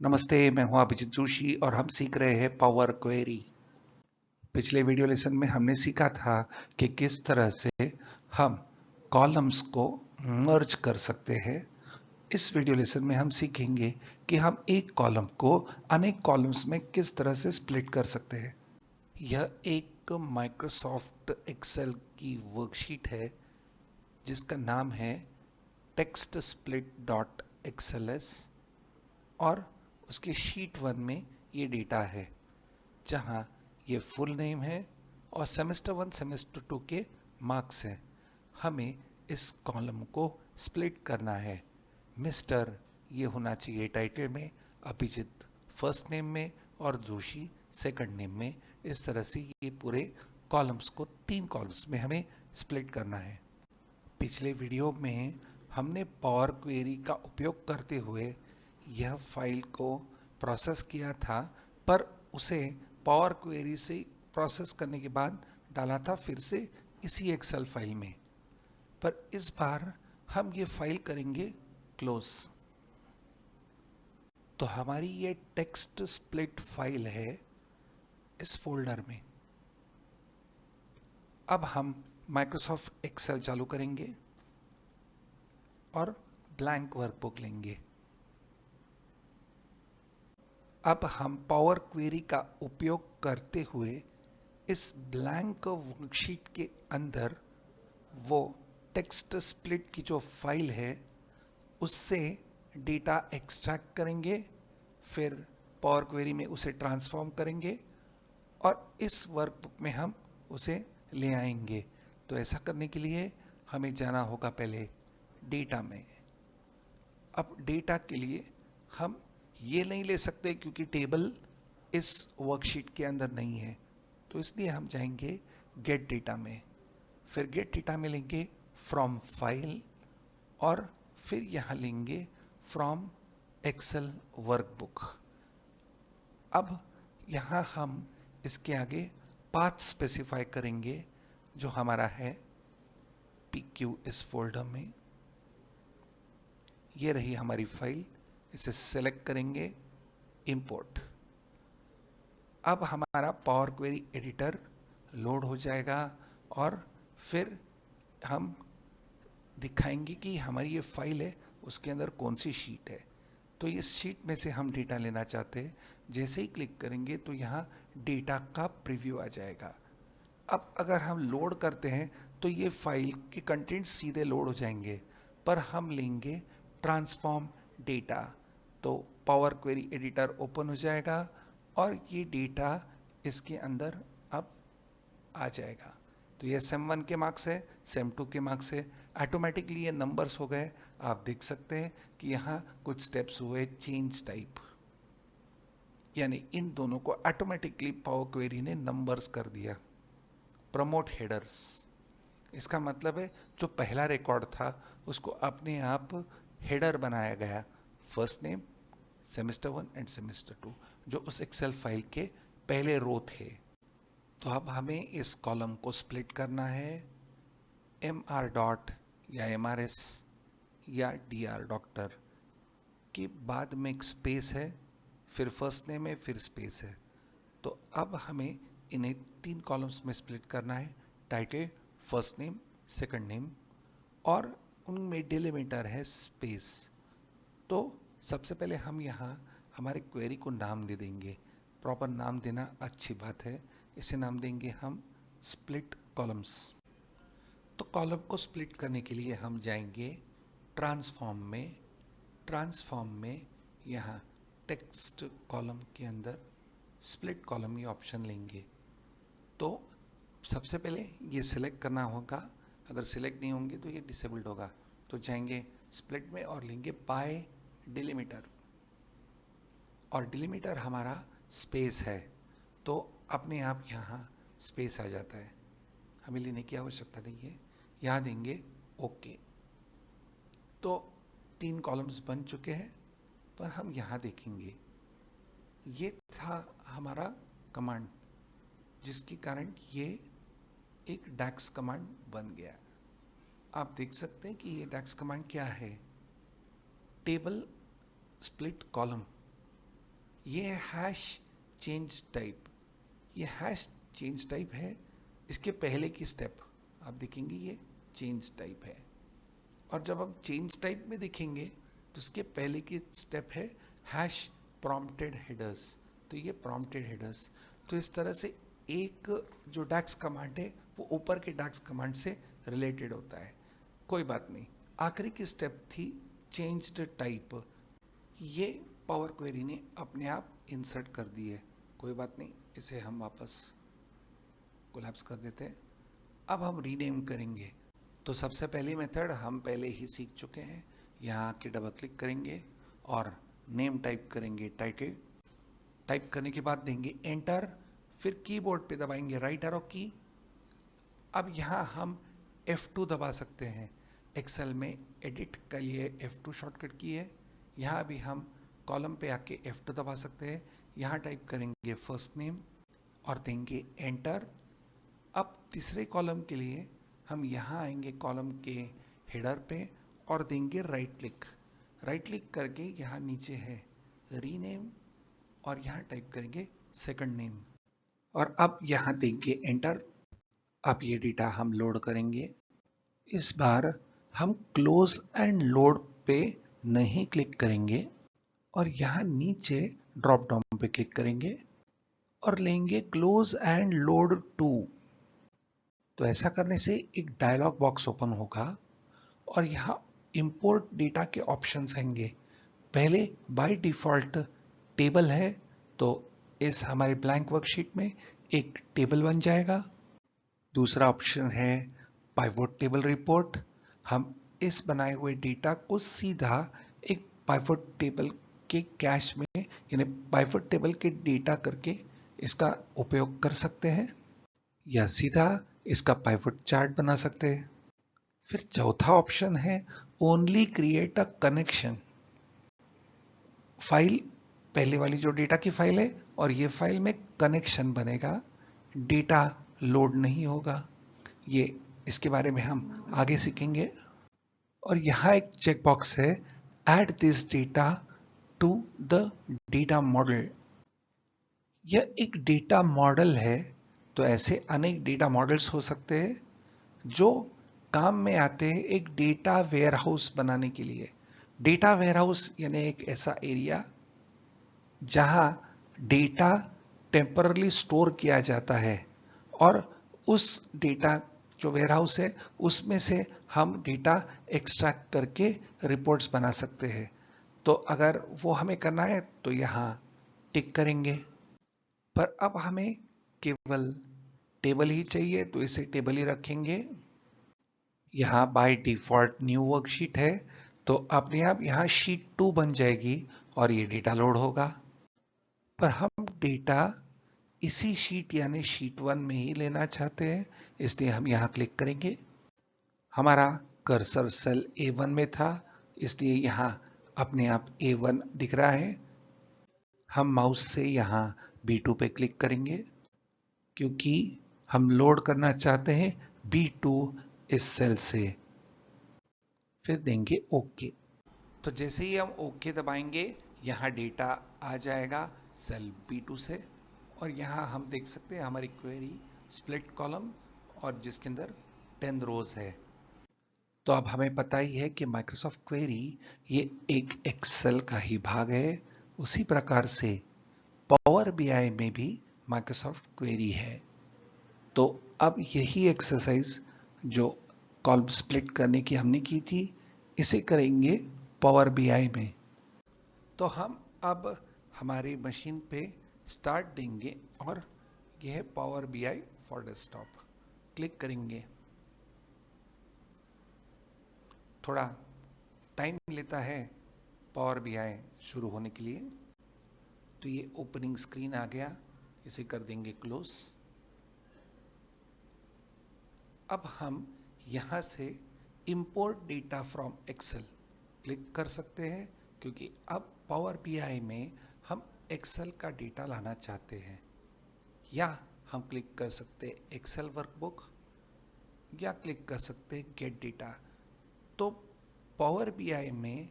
नमस्ते, मैं हूं अभिजीत जोशी और हम सीख रहे हैं पावर क्वेरी। पिछले वीडियो लेसन में हमने सीखा था कि किस तरह से हम कॉलम्स को मर्ज कर सकते हैं। इस वीडियो लेसन में हम सीखेंगे कि हम एक कॉलम को अनेक कॉलम्स में किस तरह से स्प्लिट कर सकते हैं। यह एक माइक्रोसॉफ्ट एक्सेल की वर्कशीट है जिसका नाम है टेक्स्ट स्प्लिट डॉट एक्सएलएस और उसके शीट 1 में ये डेटा है जहाँ ये फुल नेम है और सेमेस्टर 1 सेमेस्टर 2 के मार्क्स हैं। हमें इस कॉलम को स्प्लिट करना है। मिस्टर ये होना चाहिए टाइटल में, अभिजीत फर्स्ट नेम में और जोशी सेकंड नेम में। इस तरह से ये पूरे कॉलम्स को 3 कॉलम्स में हमें स्प्लिट करना है। पिछले वीडियो में हमने पावर क्वेरी का उपयोग करते हुए यह फाइल को प्रोसेस किया था, पर उसे पावर क्वेरी से प्रोसेस करने के बाद डाला था फिर से इसी एक्सेल फाइल में। पर इस बार हम ये फाइल करेंगे क्लोज। तो हमारी ये टेक्स्ट स्प्लिट फाइल है इस फोल्डर में। अब हम माइक्रोसॉफ्ट एक्सेल चालू करेंगे और ब्लैंक वर्कबुक लेंगे। अब हम पावर क्वेरी का उपयोग करते हुए इस ब्लैंक वर्कशीट के अंदर वो टेक्स्ट स्प्लिट की जो फाइल है उससे डेटा एक्सट्रैक्ट करेंगे, फिर पावर क्वेरी में उसे ट्रांसफॉर्म करेंगे और इस वर्कबुक में हम उसे ले आएंगे। तो ऐसा करने के लिए हमें जाना होगा पहले डेटा में। अब डेटा के लिए हम ये नहीं ले सकते क्योंकि टेबल इस वर्कशीट के अंदर नहीं है, तो इसलिए हम जाएंगे गेट डेटा में। फिर गेट डेटा में लेंगे फ्रॉम फाइल और फिर यहाँ लेंगे फ्रॉम एक्सेल वर्कबुक। अब यहाँ हम इसके आगे पाथ स्पेसिफाई करेंगे जो हमारा है PQ इस फोल्डर में। ये रही हमारी फाइल, इसे सेलेक्ट करेंगे, इंपोर्ट। अब हमारा पावर क्वेरी एडिटर लोड हो जाएगा और फिर हम दिखाएंगे कि हमारी ये फाइल है उसके अंदर कौन सी शीट है। तो इस शीट में से हम डेटा लेना चाहते हैं। जैसे ही क्लिक करेंगे तो यहाँ डेटा का प्रीव्यू आ जाएगा। अब अगर हम लोड करते हैं तो ये फाइल के कंटेंट सीधे लोड हो जाएंगे, पर हम लेंगे ट्रांसफॉर्म डेटा। तो पावर क्वेरी एडिटर ओपन हो जाएगा और ये डेटा इसके अंदर अब आ जाएगा। तो ये सेम 1 के मार्क्स है, सेम 2 के मार्क्स है। ऑटोमेटिकली ये नंबर्स हो गए। आप देख सकते हैं कि यहाँ कुछ स्टेप्स हुए चेंज टाइप, यानी इन दोनों को ऑटोमेटिकली पावर क्वेरी ने नंबर्स कर दिया। प्रमोट हेडर्स, इसका मतलब है जो पहला रिकॉर्ड था उसको अपने आप हेडर बनाया गया, first name semester 1 end semester 2, जो उस एक्सेल फाइल के पहले रो थे। तो अब हमें इस कॉलम को स्प्लिट करना है। MR डॉट या MRS या DR डॉक्टर के बाद में एक स्पेस है, फिर फर्स्ट नेम है, फिर स्पेस है। तो अब हमें इन्हें 3 कॉलम्स में स्प्लिट करना है, title, first name, second name, और उनमें डिलिमिटर है स्पेस। तो सबसे पहले हम यहाँ हमारे क्वेरी को नाम दे देंगे। प्रॉपर नाम देना अच्छी बात है। इसे नाम देंगे हम स्प्लिट कॉलम्स। तो कॉलम को स्प्लिट करने के लिए हम जाएंगे ट्रांसफॉर्म में। ट्रांसफॉर्म में यहाँ टेक्स्ट कॉलम के अंदर स्प्लिट कॉलम ये ऑप्शन लेंगे। तो सबसे पहले ये सिलेक्ट करना होगा, अगर सिलेक्ट नहीं होंगे तो ये डिसेबल्ड होगा। तो जाएंगे स्प्लिट में और लेंगे बाय डिलिमिटर, और डिलिमिटर हमारा स्पेस है तो अपने आप यहाँ स्पेस आ जाता है, हमें लेने की आवश्यकता नहीं है। यहाँ देंगे ओके। तो 3 कॉलम्स बन चुके हैं, पर हम यहाँ देखेंगे ये था हमारा कमांड, जिसके कारण ये एक डैक्स कमांड बन गया। आप देख सकते हैं कि ये डैक्स कमांड क्या है, टेबल स्प्लिट कॉलम। ये हैश चेंज टाइप, ये हैश चेंज टाइप है। इसके पहले की स्टेप आप देखेंगे ये चेंज टाइप है, और जब हम चेंज टाइप में देखेंगे तो उसके पहले की स्टेप है हैश प्रॉम्प्टेड हेडर्स। तो ये प्रॉम्प्टेड हेडर्स, तो इस तरह से एक जो डैक्स कमांड है वो ऊपर के डैक्स कमांड से रिलेटेड होता है। कोई बात नहीं, आखिरी की स्टेप थी चेंज्ड टाइप, ये पावर क्वेरी ने अपने आप इंसर्ट कर दी है। कोई बात नहीं, इसे हम वापस कोलैप्स कर देते हैं। अब हम रीनेम करेंगे। तो सबसे पहली मेथड हम पहले ही सीख चुके हैं। यहाँ आके डबल क्लिक करेंगे और नेम टाइप करेंगे टाइटल। टाइप करने के बाद देंगे एंटर, फिर कीबोर्ड पे दबाएंगे राइट एरो की। अब यहाँ हम F2 दबा सकते हैं। एक्सेल में एडिट के लिए F2 शॉर्टकट की है। यहाँ भी हम कॉलम पे आके F2 दबा सकते हैं। यहाँ टाइप करेंगे फर्स्ट नेम और देंगे एंटर। अब तीसरे कॉलम के लिए हम यहाँ आएंगे कॉलम के हेडर पे और देंगे राइट क्लिक। राइट क्लिक करके यहाँ नीचे है रीनेम और यहाँ टाइप करेंगे सेकंड नेम और अब यहाँ देंगे एंटर। अब ये डेटा हम लोड करेंगे। इस बार हम क्लोज एंड लोड पे नहीं क्लिक करेंगे और यहाँ नीचे ड्रॉप डाउन पे क्लिक करेंगे और लेंगे क्लोज एंड लोड टू। तो ऐसा करने से एक डायलॉग बॉक्स ओपन होगा और यहाँ इंपोर्ट डेटा के ऑप्शंस आएंगे। पहले बाय डिफॉल्ट टेबल है, तो इस हमारे ब्लैंक वर्कशीट में एक टेबल बन जाएगा। दूसरा ऑप्शन है पाइवोट टेबल रिपोर्ट। हम इस बनाए हुए डेटा को सीधा एक पाइवोट टेबल के कैश में यानी पाइवोट टेबल के डेटा करके इसका उपयोग कर सकते हैं, या सीधा इसका पाइवोट चार्ट बना सकते हैं। फिर चौथा ऑप्शन है only create a connection. File पहले वाली जो डेटा की फाइल है और ये फाइल में कनेक्शन बनेगा, डेटा लोड नहीं होगा। ये इसके बारे में हम आगे सीखेंगे। और यहाँ एक चेकबॉक्स है add this data to the data model. यह एक डेटा मॉडल है, तो ऐसे अनेक डेटा मॉडल्स हो सकते हैं जो काम में आते हैं एक डेटा वेयरहाउस बनाने के लिए। डेटा वेयरहाउस यानी एक ऐसा एरिया जहां डेटा टेम्परली स्टोर किया जाता है और उस डेटा जो वेयरहाउस है उसमें से हम डेटा एक्सट्रैक्ट करके रिपोर्ट्स बना सकते हैं। तो अगर वो हमें करना है तो यहाँ टिक करेंगे। पर अब हमें केवल टेबल ही चाहिए तो इसे टेबल ही रखेंगे। यहाँ बाय डिफॉल्ट न्यू वर्कशीट है, तो अपने आप यहाँ शीट 2 बन जाएगी और ये डेटा लोड होगा। पर हम डेटा इसी शीट यानी शीट 1 में ही लेना चाहते हैं, इसलिए हम यहाँ क्लिक करेंगे। हमारा कर्सर सेल A1 में था, इसलिए यहाँ अपने आप A1 दिख रहा है। हम माउस से यहाँ B2 पे क्लिक करेंगे क्योंकि हम लोड करना चाहते हैं B2 इस सेल से। फिर देंगे ओके। तो जैसे ही हम ओके दबाएंगे यहाँ डेटा आ जाएगा सेल B2 से, और यहाँ हम देख सकते हैं हमारी क्वेरी स्प्लिट कॉलम और जिसके अंदर 10 रोज है। तो अब हमें पता ही है कि माइक्रोसॉफ्ट क्वेरी ये एक एक्सेल का ही भाग है। उसी प्रकार से पावर बीआई में भी माइक्रोसॉफ्ट क्वेरी है। तो अब यही एक्सरसाइज जो कॉलम स्प्लिट करने की हमने की थी, इसे करेंगे पावर बीआई में। तो हम अब हमारी मशीन पे स्टार्ट देंगे और यह है power BI for desktop. Click करेंगे। थोड़ा टाइम लेता है पावर बीआई शुरू होने के लिए। तो ये ओपनिंग स्क्रीन आ गया, इसे कर देंगे क्लोज। अब हम यहाँ से import data from Excel click कर सकते हैं, क्योंकि अब पावर बीआई में हम एक्सेल का डेटा लाना चाहते हैं। या हम क्लिक कर सकते हैं एक्सेल वर्कबुक, या क्लिक कर सकते हैं गेट डेटा। तो पावर बीआई में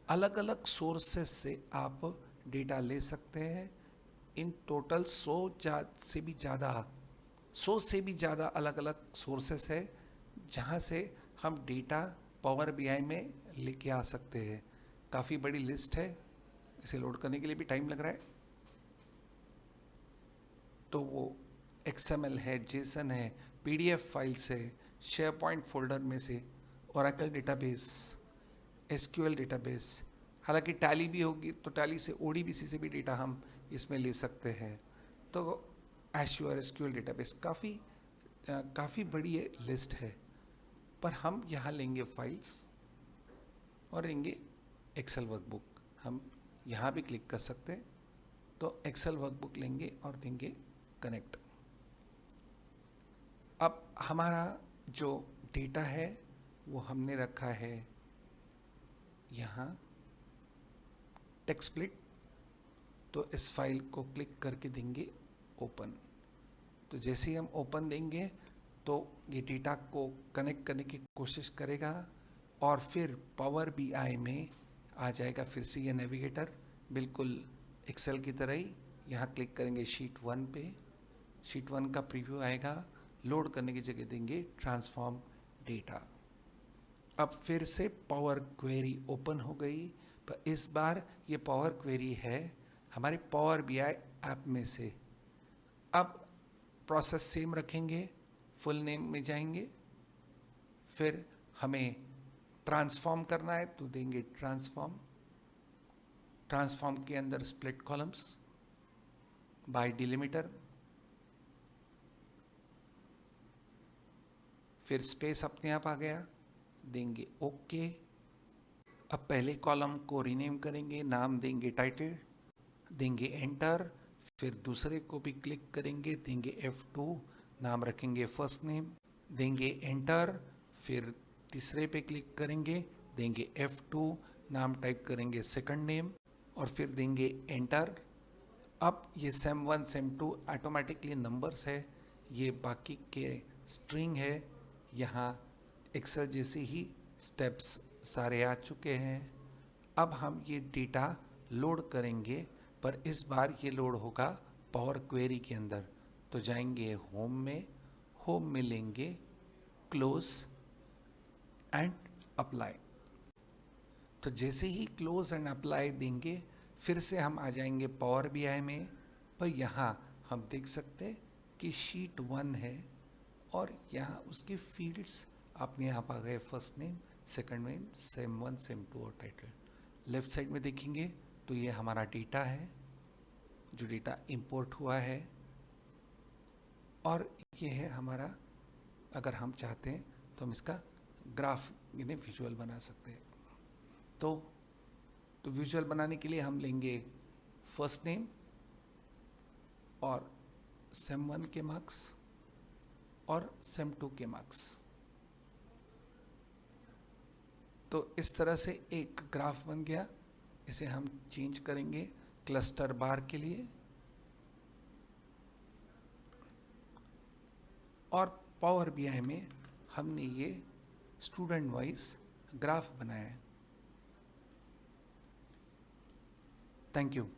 अलग अलग सोर्सेस से आप डेटा ले सकते हैं। इन टोटल 100 से भी ज़्यादा अलग अलग सोर्सेस है जहाँ से हम डेटा पावर बीआई में लेके आ सकते हैं। काफ़ी बड़ी लिस्ट है, इसे लोड करने के लिए भी टाइम लग रहा है। तो वो XML है, जेसन है, PDF फाइल्स है, शेयर पॉइंट फोल्डर में से, ओरेकल डेटाबेस, SQL डेटाबेस, हालांकि टैली भी होगी तो टैली से ODBC से भी डेटा हम इसमें ले सकते हैं। तो एश्योर SQL डेटाबेस काफ़ी बड़ी लिस्ट है। पर हम यहाँ लेंगे फाइल्स और लेंगे एक्सेल वर्कबुक। हम यहाँ भी क्लिक कर सकते हैं। तो एक्सेल वर्कबुक लेंगे और देंगे कनेक्ट। अब हमारा जो डेटा है वो हमने रखा है यहाँ टेक्स्ट स्प्लिट। तो इस फाइल को क्लिक करके देंगे ओपन। तो जैसे ही हम ओपन देंगे तो ये डेटा को कनेक्ट करने की कोशिश करेगा और फिर पावर बीआई में आ जाएगा फिर से ये नेविगेटर, बिल्कुल एक्सेल की तरह ही। यहाँ क्लिक करेंगे शीट 1 पे, शीट 1 का प्रीव्यू आएगा। लोड करने की जगह देंगे ट्रांसफॉर्म डेटा। अब फिर से पावर क्वेरी ओपन हो गई, पर इस बार ये पावर क्वेरी है हमारे पावर बीआई ऐप में से। अब प्रोसेस सेम रखेंगे, फुल नेम में जाएंगे, फिर हमें ट्रांसफॉर्म करना है तो देंगे ट्रांसफॉर्म। ट्रांसफॉर्म के अंदर स्प्लिट कॉलम्स बाय डिलिमिटर, फिर स्पेस अपने आप आ गया, देंगे ओके। अब पहले कॉलम को रीनेम करेंगे, नाम देंगे टाइटल, देंगे एंटर। फिर दूसरे को भी क्लिक करेंगे, देंगे F2, नाम रखेंगे फर्स्ट नेम, देंगे एंटर। फिर तीसरे पे क्लिक करेंगे, देंगे F2, नाम टाइप करेंगे सेकंड नेम और फिर देंगे एंटर। अब ये SEM1 SEM2 ऑटोमेटिकली नंबर्स है, ये बाकी के स्ट्रिंग है। यहाँ एक्सेल जैसे ही स्टेप्स सारे आ चुके हैं। अब हम ये डेटा लोड करेंगे, पर इस बार ये लोड होगा पावर क्वेरी के अंदर। तो जाएंगे होम में लेंगे क्लोज एंड अप्लाई। तो जैसे ही क्लोज एंड अप्लाई देंगे फिर से हम आ जाएंगे पावर बीआई में। पर यहाँ हम देख सकते हैं कि शीट 1 है और यहाँ उसके फील्ड्स अपने आप आ गए, first name, second name, SEM1 SEM2 और टाइटल। लेफ्ट साइड में देखेंगे तो ये हमारा डेटा है, जो डेटा इंपोर्ट हुआ है। और ये है हमारा, अगर हम चाहते हैं तो हम इसका ग्राफ यानी विजुअल बना सकते हैं। तो विजुअल बनाने के लिए हम लेंगे फर्स्ट नेम और SEM1 के मार्क्स और SEM2 के मार्क्स। तो इस तरह से एक ग्राफ बन गया। इसे हम चेंज करेंगे क्लस्टर बार के लिए और पावर बीआई में हमने ये स्टूडेंट वाइज ग्राफ बनाया है। Thank you.